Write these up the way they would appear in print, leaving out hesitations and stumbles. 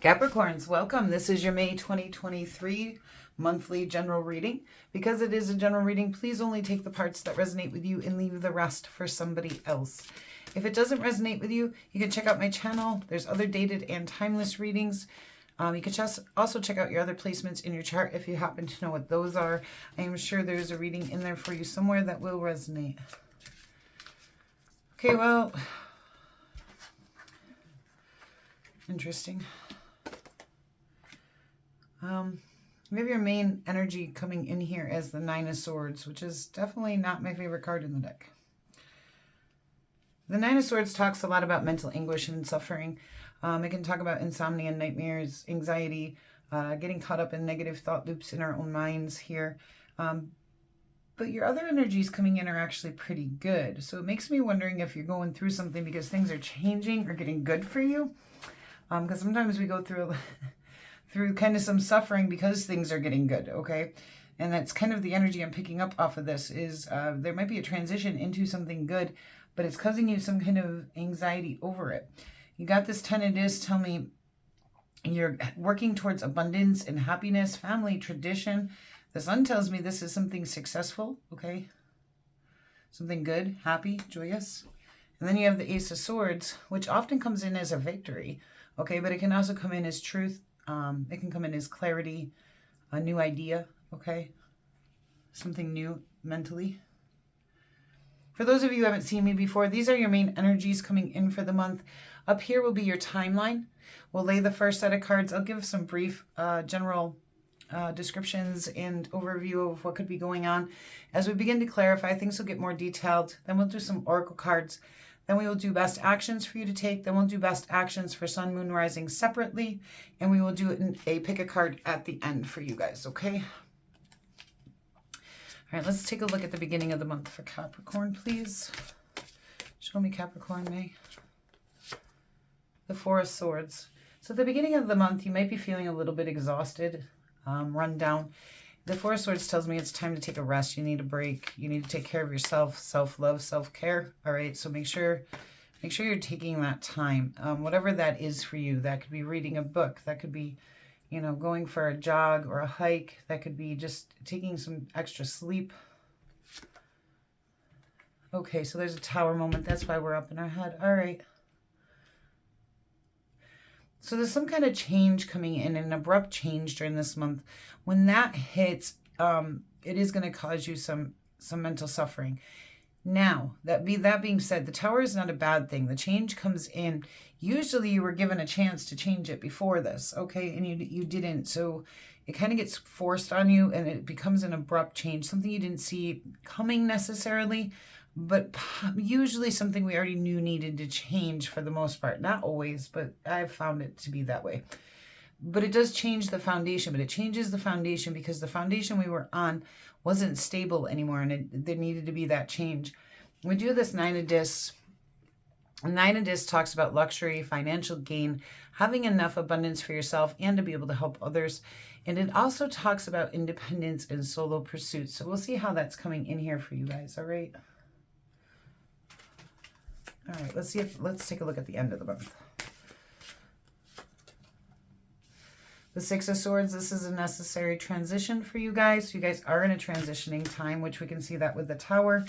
Capricorns, welcome. This is your May 2023 monthly general reading. Because it is a general reading, please only take the parts that resonate with you and leave the rest for somebody else. If it doesn't resonate with you, you can check out my channel. There's other dated and timeless readings. You can just also check out your other placements in your chart if you happen to know what those are. I am sure there's a reading in there for you somewhere that will resonate. Okay, well, interesting. Maybe your main energy coming in here as the Nine of Swords, which is definitely not my favorite card in the deck. The Nine of Swords talks a lot about mental anguish and suffering. It can talk about insomnia, nightmares, anxiety, getting caught up in negative thought loops in our own minds here. But your other energies coming in are actually pretty good. So it makes me wondering if you're going through something because things are changing or getting good for you. Because sometimes we go through kind of some suffering because things are getting good, okay? And that's kind of the energy I'm picking up off of this is there might be a transition into something good, but it's causing you some kind of anxiety over it. You got this 10 of Discs, tell me you're working towards abundance and happiness, family, tradition. The Sun tells me this is something successful, okay? Something good, happy, joyous. And then you have the Ace of Swords, which often comes in as a victory, okay? But it can also come in as truth. It can come in as clarity, a new idea, okay? Something new mentally. For those of you who haven't seen me before, these are your main energies coming in for the month. Up here will be your timeline. We'll lay the first set of cards. I'll give some brief general descriptions and overview of what could be going on. As we begin to clarify, things will get more detailed. Then we'll do some oracle cards. Then we will do best actions for you to take. Then we'll do best actions for Sun, Moon, Rising separately. And we will do it in a pick a card at the end for you guys, okay? All right, let's take a look at the beginning of the month for Capricorn, please. Show me Capricorn May. The Four of Swords. So at the beginning of the month, you might be feeling a little bit exhausted, run down. The Four of Swords tells me it's time to take a rest. You need a break. You need to take care of yourself, self-love, self-care. All right, so make sure you're taking that time. Whatever that is for you. That could be reading a book. That could be, you know, going for a jog or a hike. That could be just taking some extra sleep. Okay, so there's a Tower moment. That's why we're up in our head. All right. So there's some kind of change coming in, an abrupt change during this month. When that hits, it is going to cause you some mental suffering. Now, that being said, the Tower is not a bad thing. The change comes in. Usually you were given a chance to change it before this, okay? And you didn't. So it kind of gets forced on you and it becomes an abrupt change, something you didn't see coming necessarily, but usually something we already knew needed to change for the most part. Not always, but I've found it to be that way. But it does change the foundation, but it changes the foundation because the foundation we were on wasn't stable anymore, and there needed to be that change. We do this Nine of Discs. Nine of Discs talks about luxury, financial gain, having enough abundance for yourself and to be able to help others. And it also talks about independence and solo pursuits. So we'll see how that's coming in here for you guys, all right? All right, let's take a look at the end of the month. The Six of Swords, this is a necessary transition for you guys. You guys are in a transitioning time, which we can see that with the Tower.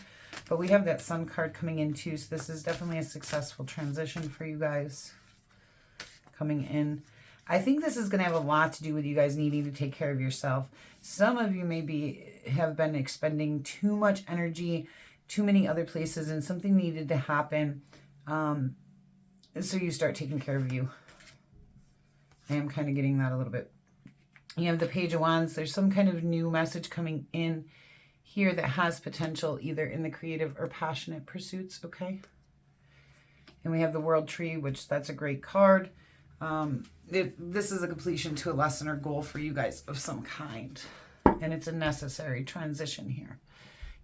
But we have that Sun card coming in too, so this is definitely a successful transition for you guys coming in. I think this is going to have a lot to do with you guys needing to take care of yourself. Some of you maybe have been expending too much energy, too many other places, and something needed to happen. So you start taking care of you. I am kind of getting that a little bit. You have the Page of Wands. There's some kind of new message coming in here that has potential either in the creative or passionate pursuits, okay? And we have the World Tree, which that's a great card. This is a completion to a lesson or goal for you guys of some kind. And it's a necessary transition here.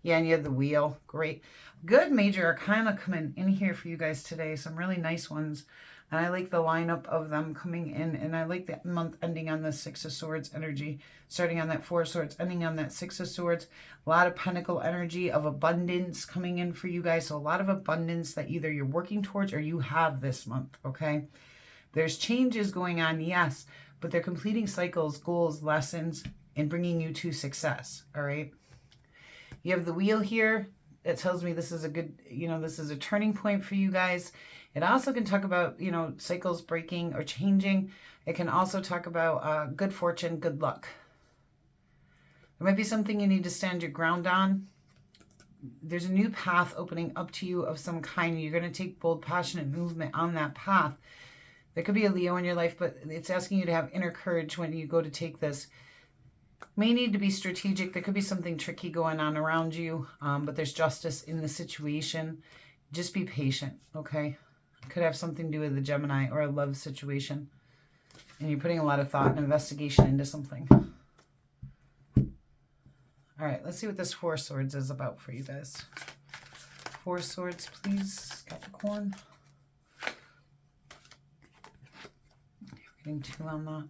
Yeah, and you have the Wheel. Great. Good major arcana coming in here for you guys today. Some really nice ones. And I like the lineup of them coming in. And I like that month ending on the Six of Swords energy. Starting on that Four of Swords, ending on that Six of Swords. A lot of Pentacle energy of abundance coming in for you guys. So a lot of abundance that either you're working towards or you have this month, okay? There's changes going on, yes, but they're completing cycles, goals, lessons, and bringing you to success, all right? You have the wheel here. That tells me this is a good, this is a turning point for you guys. It also can talk about, cycles breaking or changing. It can also talk about good fortune, good luck. There might be something you need to stand your ground on. There's a new path opening up to you of some kind. You're going to take bold, passionate movement on that path. There could be a Leo in your life, but it's asking you to have inner courage when you go to take this. May need to be strategic. There could be something tricky going on around you, but there's justice in the situation. Just be patient, okay? Could have something to do with the Gemini or a love situation. And you're putting a lot of thought and investigation into something. All right, let's see what this Four of Swords is about for you guys. Four of Swords, please, Capricorn. You're getting 2 on that.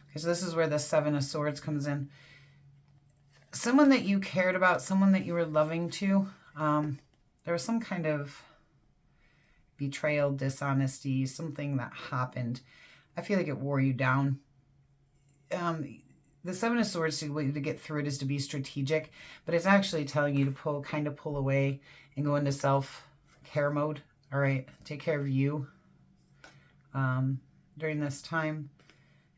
Okay, so this is where the Seven of Swords comes in. Someone that you cared about, someone that you were loving to, there was some kind of betrayal, dishonesty, something that happened. I feel like it wore you down. The Seven of Swords, the way to get through it is to be strategic, but it's actually telling you to pull away and go into self-care mode. All right, take care of you during this time.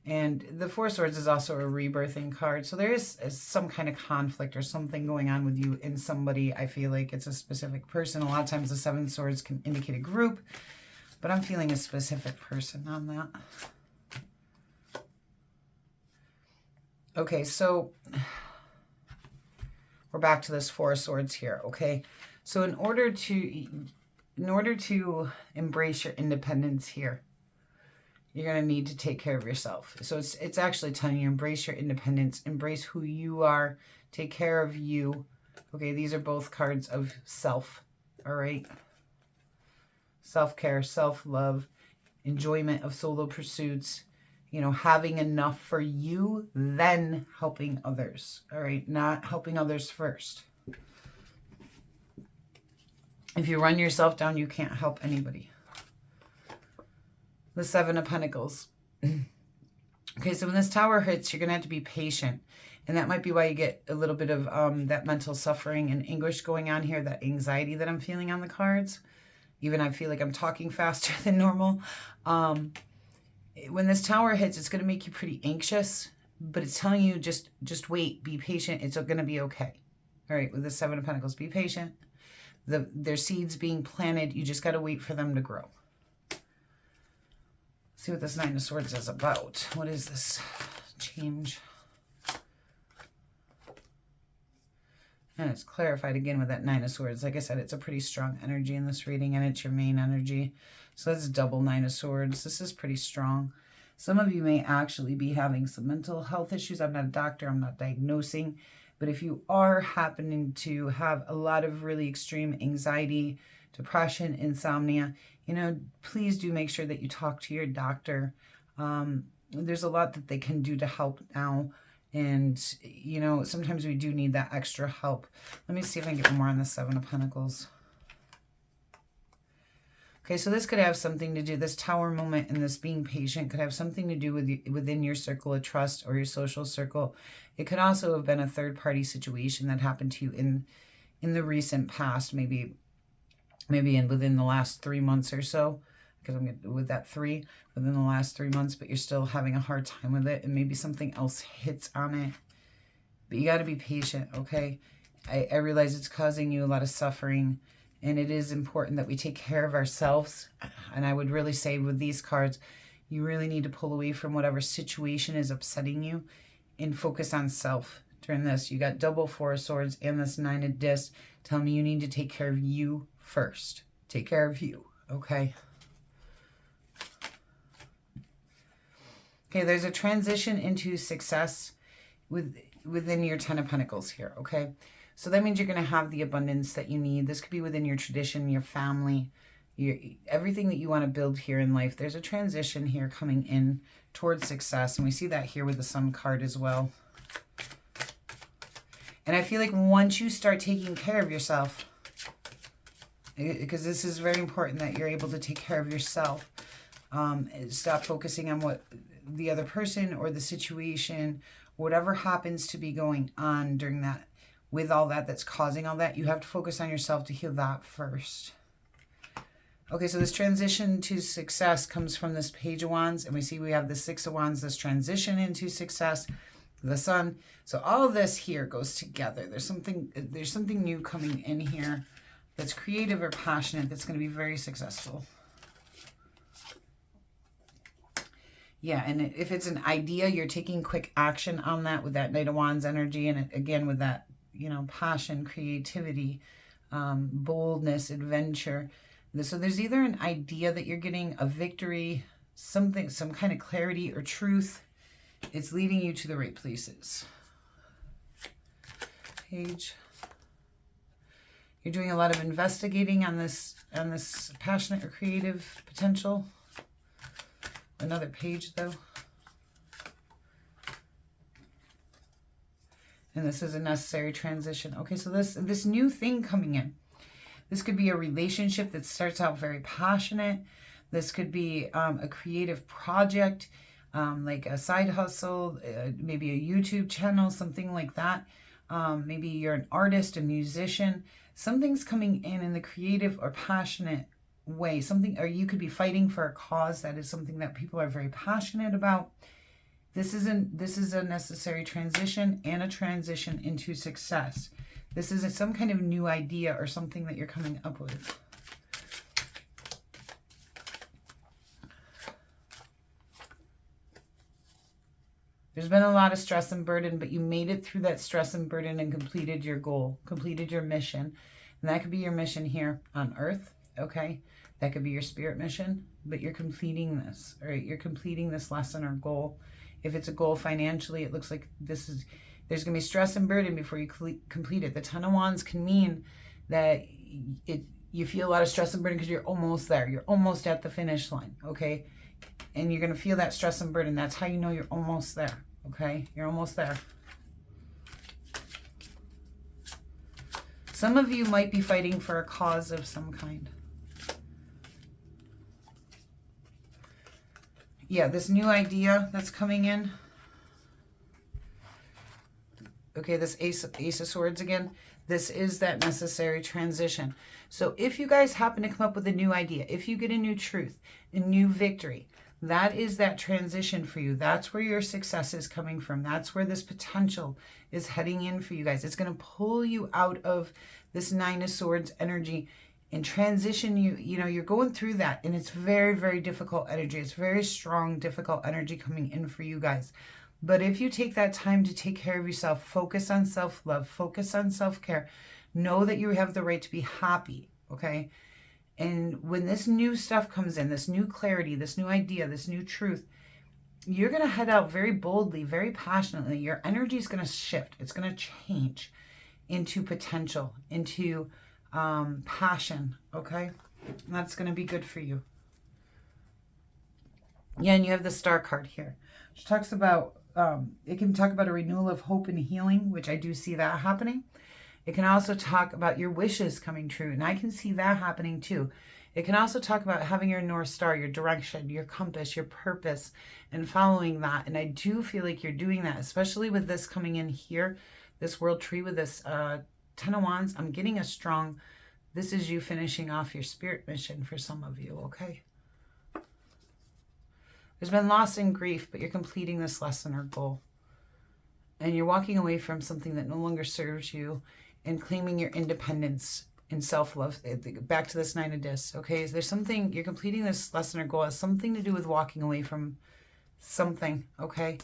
And the Four of Swords is also a rebirthing card. So there is some kind of conflict or something going on with you and somebody. I feel like it's a specific person. A lot of times the Seven of Swords can indicate a group, but I'm feeling a specific person on that. Okay, so we're back to this Four of Swords here, okay? So in order to embrace your independence here, you're going to need to take care of yourself. So it's actually telling you embrace your independence, embrace who you are, take care of you. Okay, these are both cards of self, all right? Self-care, self-love, enjoyment of solo pursuits, having enough for you, then helping others, all right? Not helping others first. If you run yourself down, you can't help anybody. The Seven of Pentacles. Okay, so when this Tower hits, you're going to have to be patient. And that might be why you get a little bit of that mental suffering and anguish going on here, that anxiety that I'm feeling on the cards. Even I feel like I'm talking faster than normal. When this Tower hits, it's going to make you pretty anxious, but it's telling you just wait, be patient. It's going to be okay. All right, with the Seven of Pentacles, be patient. There's seeds being planted. You just got to wait for them to grow. See what this Nine of Swords is about. What is this change? And it's clarified again with that Nine of Swords. Like I said, it's a pretty strong energy in this reading, and it's your main energy. So that's double Nine of Swords. This is pretty strong. Some of you may actually be having some mental health issues. I'm not a doctor. I'm not diagnosing. But if you are happening to have a lot of really extreme anxiety, depression, insomnia, please do make sure that you talk to your doctor. There's a lot that they can do to help now. And, sometimes we do need that extra help. Let me see if I can get more on the Seven of Pentacles. Okay, so this could have something to do, this Tower moment and this being patient could have something to do with within your circle of trust or your social circle. It could also have been a third-party situation that happened to you in the recent past, maybe within the last 3 months or so, because I'm with that 3, within the last 3 months, but you're still having a hard time with it, and maybe something else hits on it. But you got to be patient, okay? I realize it's causing you a lot of suffering, and it is important that we take care of ourselves. And I would really say with these cards, you really need to pull away from whatever situation is upsetting you and focus on self during this. You got double Four of Swords and this Nine of Discs telling me you need to take care of you first. Take care of you, okay? Okay, there's a transition into success within your Ten of Pentacles here, okay? So that means you're going to have the abundance that you need. This could be within your tradition, your family, everything that you want to build here in life. There's a transition here coming in towards success, and we see that here with the Sun card as well. And I feel like once you start taking care of yourself, because this is very important that you're able to take care of yourself, Stop focusing on what the other person or the situation, whatever happens to be going on during that, with all that that's causing all that. You have to focus on yourself to heal that first. Okay, so this transition to success comes from this Page of Wands, and we see we have the Six of Wands, this transition into success, the Sun. So all of this here goes together. There's something new coming in here that's creative or passionate that's going to be very successful. Yeah, and if it's an idea, you're taking quick action on that with that Knight of Wands energy, and again with that, you know, passion, creativity, boldness, adventure. So there's either an idea that you're getting, a victory, something, some kind of clarity or truth. It's leading you to the right places. Page. You're doing a lot of investigating on this passionate or creative potential. Another page though. And this is a necessary transition. Okay, so this new thing coming in. This could be a relationship that starts out very passionate. This could be a creative project, like a side hustle, maybe a YouTube channel, something like that. Maybe you're an artist, a musician. Something's coming in the creative or passionate way. Something, or you could be fighting for a cause that is something that people are very passionate about. This is a necessary transition and a transition into success. This is some kind of new idea or something that you're coming up with. There's been a lot of stress and burden, but you made it through that stress and burden and completed your goal, completed your mission. And that could be your mission here on Earth, okay? That could be your spirit mission, but you're completing this, all right? You're completing this lesson or goal. If it's a goal financially, it looks like there's going to be stress and burden before you complete it. The Ten of Wands can mean that you feel a lot of stress and burden because you're almost there. You're almost at the finish line, okay? And you're going to feel that stress and burden. That's how you know you're almost there, okay? You're almost there. Some of you might be fighting for a cause of some kind. Yeah, this new idea that's coming in. Okay, this Ace of Swords again. This is that necessary transition. So if you guys happen to come up with a new idea, if you get a new truth, a new victory, that is that transition for you. That's where your success is coming from. That's where this potential is heading in for you guys. It's going to pull you out of this Nine of Swords energy and transition you. You know, you're going through that, and it's very, very difficult energy. It's very strong, difficult energy coming in for you guys. But if you take that time to take care of yourself, focus on self-love, focus on self-care, know that you have the right to be happy, okay? And when this new stuff comes in, this new clarity, this new idea, this new truth, you're going to head out very boldly, very passionately. Your energy is going to shift. It's going to change into potential, into passion, okay? And that's going to be good for you. Yeah, and you have the Star card here, which talks about, it can talk about a renewal of hope and healing, which I do see that happening. It can also talk about your wishes coming true, and I can see that happening too. It can also talk about having your North Star, your direction, your compass, your purpose, and following that. And I do feel like you're doing that, especially with this coming in here, this World Tree with this Ten of Wands. I'm getting a strong, this is you finishing off your spirit mission for some of you, okay? There's been loss and grief, but you're completing this lesson or goal. And you're walking away from something that no longer serves you and claiming your independence and self-love. Back to this Nine of Discs, okay? There's something, you're completing this lesson or goal has something to do with walking away from something, okay?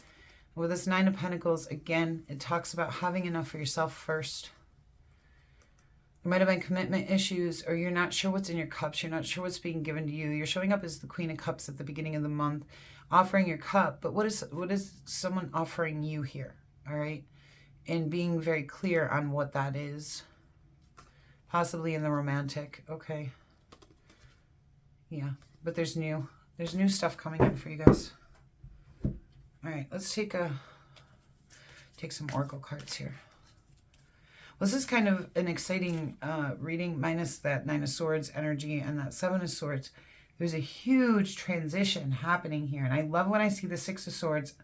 With this Nine of Pentacles, again, it talks about having enough for yourself first. There might have been commitment issues, or you're not sure what's in your cups. You're not sure what's being given to you. You're showing up as the Queen of Cups at the beginning of the month, offering your cup. But what is someone offering you here, all right? And being very clear on what that is. Possibly in the romantic, okay? Yeah, but there's new stuff coming in for you guys. All right, let's take some oracle cards here. Well, this is kind of an exciting reading, minus that Nine of Swords energy and that Seven of Swords. There's a huge transition happening here. And I love when I see the Six of Swords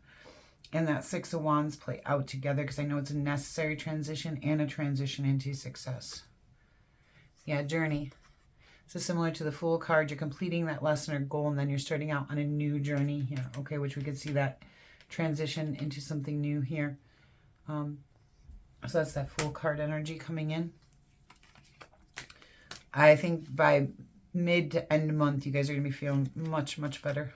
and that Six of Wands play out together, because I know it's a necessary transition and a transition into success. Yeah, journey. So similar to the Fool card, you're completing that lesson or goal, and then you're starting out on a new journey here. Okay, which we could see that transition into something new here. So that's that Fool card energy coming in. I think by mid to end month, you guys are going to be feeling much, much better.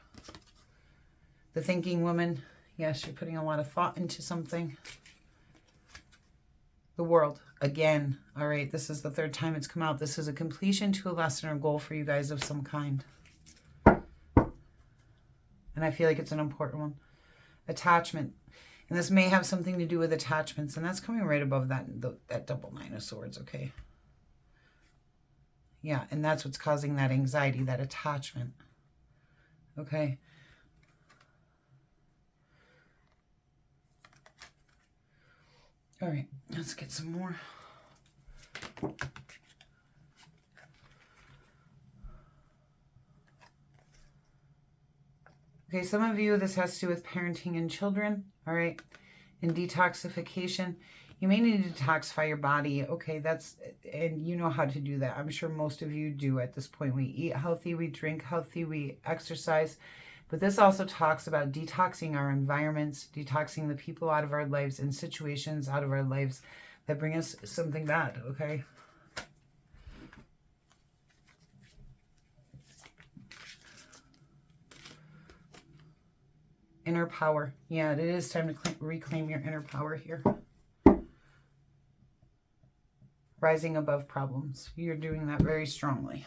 The Thinking Woman. Yes, you're putting a lot of thought into something. The World. Again. All right, this is the third time it's come out. This is a completion to a lesson or goal for you guys of some kind. And I feel like it's an important one. Attachment. And this may have something to do with attachments. And that's coming right above that double Nine of Swords, okay? Yeah, and that's what's causing that anxiety, that attachment. Okay? All right, let's get some more. Okay, some of you, this has to do with parenting and children, all right? And detoxification. You may need to detoxify your body. Okay, and you know how to do that. I'm sure most of you do at this point. We eat healthy, we drink healthy, we exercise. But this also talks about detoxing our environments, detoxing the people out of our lives and situations out of our lives that bring us something bad, okay? Inner power. Yeah, it is time to reclaim your inner power here. Rising above problems. You're doing that very strongly.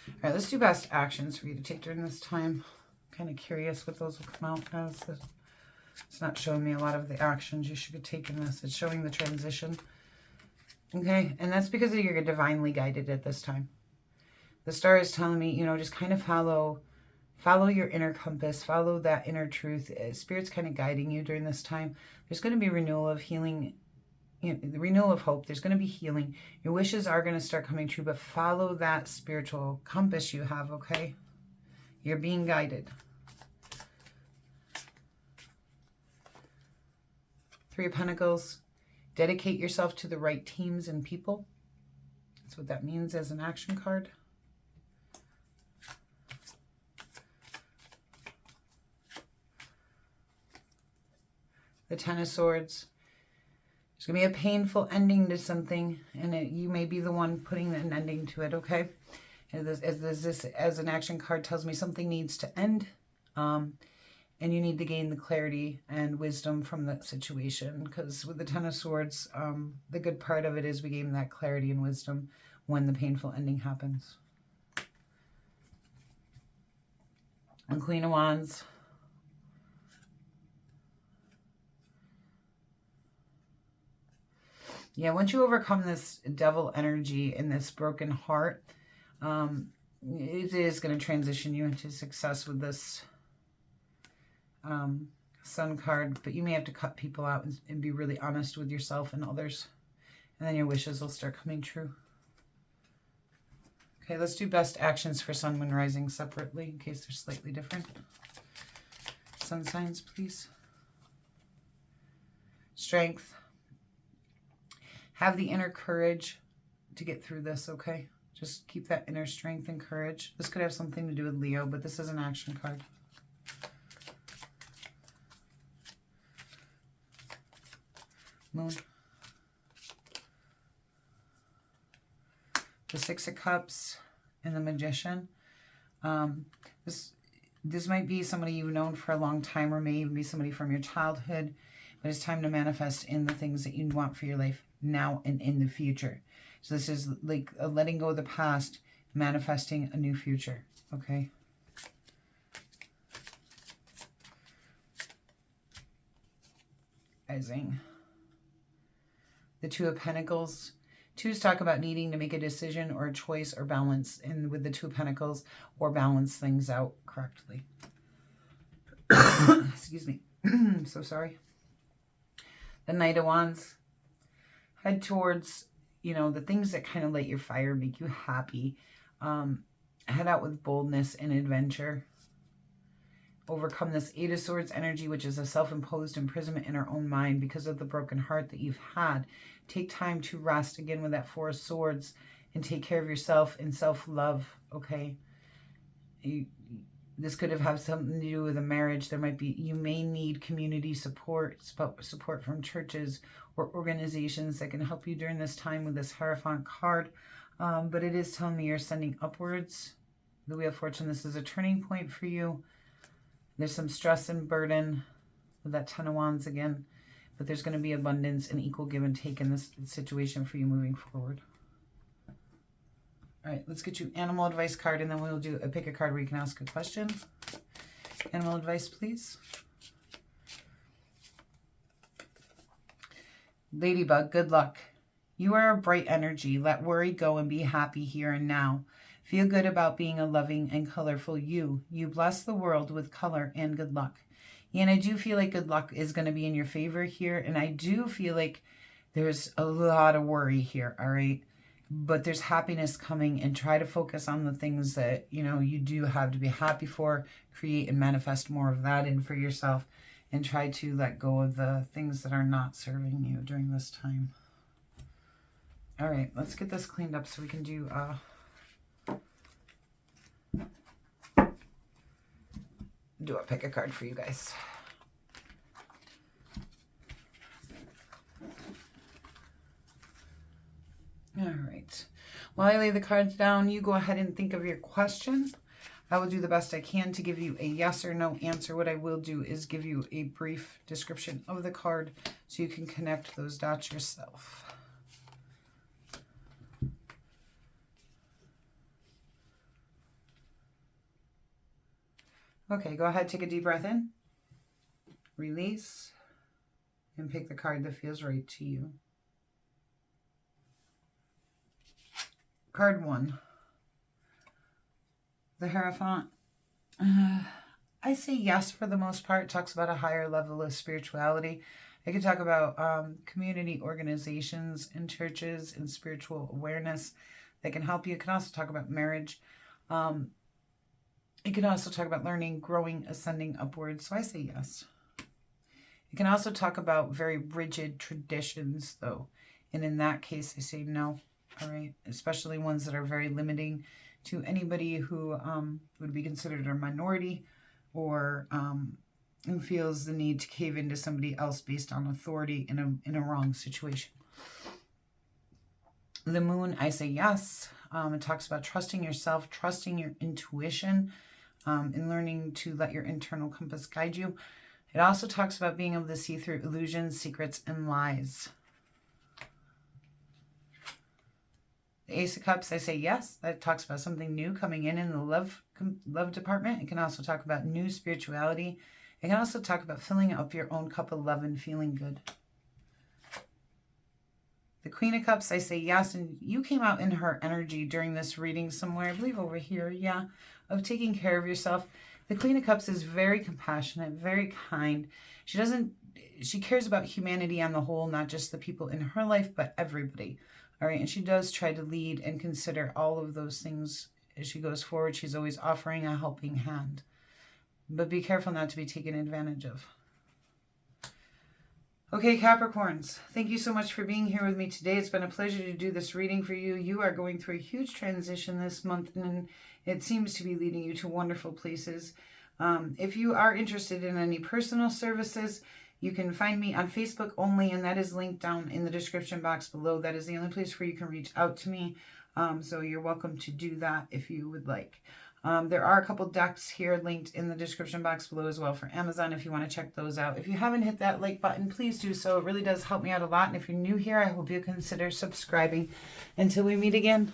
All right, let's do best actions for you to take during this time. Kind of curious what those will come out as. It's not showing me a lot of the actions you should be taking this. It's showing the transition. Okay, and that's because you're divinely guided at this time. The star is telling me, you know, just kind of follow your inner compass, follow that inner truth. Spirit's kind of guiding you during this time. There's going to be renewal of healing, the renewal of hope. There's going to be healing. Your wishes are going to start coming true, but follow that spiritual compass you have, okay? You're being guided. Three of Pentacles. Dedicate yourself to the right teams and people. That's what that means as an action card. The Ten of Swords. There's going to be a painful ending to something, and you may be the one putting an ending to it, okay? As an action card tells me, something needs to end, and you need to gain the clarity and wisdom from that situation, because with the Ten of Swords, the good part of it is we gain that clarity and wisdom when the painful ending happens. And Queen of Wands. Yeah, once you overcome this devil energy and this broken heart, it is going to transition you into success with this Sun card. But you may have to cut people out and be really honest with yourself and others. And then your wishes will start coming true. Okay, let's do best actions for Sun, Moon, Rising separately in case they're slightly different. Sun signs, please. Strength. Have the inner courage to get through this, okay? Just keep that inner strength and courage. This could have something to do with Leo, but this is an action card. Moon. The Six of Cups and the Magician. This might be somebody you've known for a long time, or may even be somebody from your childhood, but it's time to manifest in the things that you want for your life now and in the future. So this is like letting go of the past, manifesting a new future, okay? Rising. The Two of Pentacles. Twos talk about needing to make a decision or a choice or balance, and with the Two of Pentacles, or balance things out correctly. Excuse me. So sorry. The Knight of Wands. Head towards, you know, the things that kind of light your fire, make you happy. Head out with boldness and adventure. Overcome this Eight of Swords energy, which is a self-imposed imprisonment in our own mind because of the broken heart that you've had. Take time to rest again with that Four of Swords and take care of yourself and self-love, okay? This could have had something to do with a marriage. You may need community support from churches or organizations that can help you during this time with this Hierophant card. But it is telling me you're ascending upwards. The Wheel of Fortune, this is a turning point for you. There's some stress and burden with that Ten of Wands again, but there's going to be abundance and equal give and take in this situation for you moving forward. All right, let's get you animal advice card, and then we'll do pick a card where you can ask a question. Animal advice, please. Ladybug, good luck. You are a bright energy. Let worry go and be happy here and now. Feel good about being a loving and colorful you. You bless the world with color and good luck. And I do feel like good luck is going to be in your favor here. And I do feel like there's a lot of worry here, all right? But there's happiness coming, and try to focus on the things that, you know, you do have to be happy for. Create and manifest more of that in for yourself, and try to let go of the things that are not serving you during this time. All right, let's get this cleaned up so we can do... do a pick a card for you guys. All right. While I lay the cards down, you go ahead and think of your question. I will do the best I can to give you a yes or no answer. What I will do is give you a brief description of the card so you can connect those dots yourself. Okay, go ahead, take a deep breath in, release, and pick the card that feels right to you. Card 1, the Hierophant. I say yes for the most part. It talks about a higher level of spirituality. I could talk about community organizations and churches and spiritual awareness that can help you. It can also talk about marriage. It can also talk about learning, growing, ascending upwards. So I say yes. It can also talk about very rigid traditions, though. And in that case, I say no. All right. Especially ones that are very limiting to anybody who would be considered a minority or who feels the need to cave into somebody else based on authority in a wrong situation. The Moon, I say yes. It talks about trusting yourself, trusting your intuition, and learning to let your internal compass guide you. It also talks about being able to see through illusions, secrets, and lies. The Ace of Cups, I say yes. That talks about something new coming in the love department. It can also talk about new spirituality. It can also talk about filling up your own cup of love and feeling good. The Queen of Cups, I say yes, and you came out in her energy during this reading somewhere, I believe over here, yeah, of taking care of yourself. The Queen of Cups is very compassionate, very kind. She cares about humanity on the whole, not just the people in her life, but everybody, all right? And she does try to lead and consider all of those things as she goes forward. She's always offering a helping hand, but be careful not to be taken advantage of. Okay, Capricorns, thank you so much for being here with me today. It's been a pleasure to do this reading for you. You are going through a huge transition this month, and it seems to be leading you to wonderful places. If you are interested in any personal services, you can find me on Facebook only, and that is linked down in the description box below. That is the only place where you can reach out to me. So you're welcome to do that if you would like. There are a couple decks here linked in the description box below as well for Amazon if you want to check those out. If you haven't hit that like button, please do so. It really does help me out a lot. And if you're new here, I hope you consider subscribing. Until we meet again,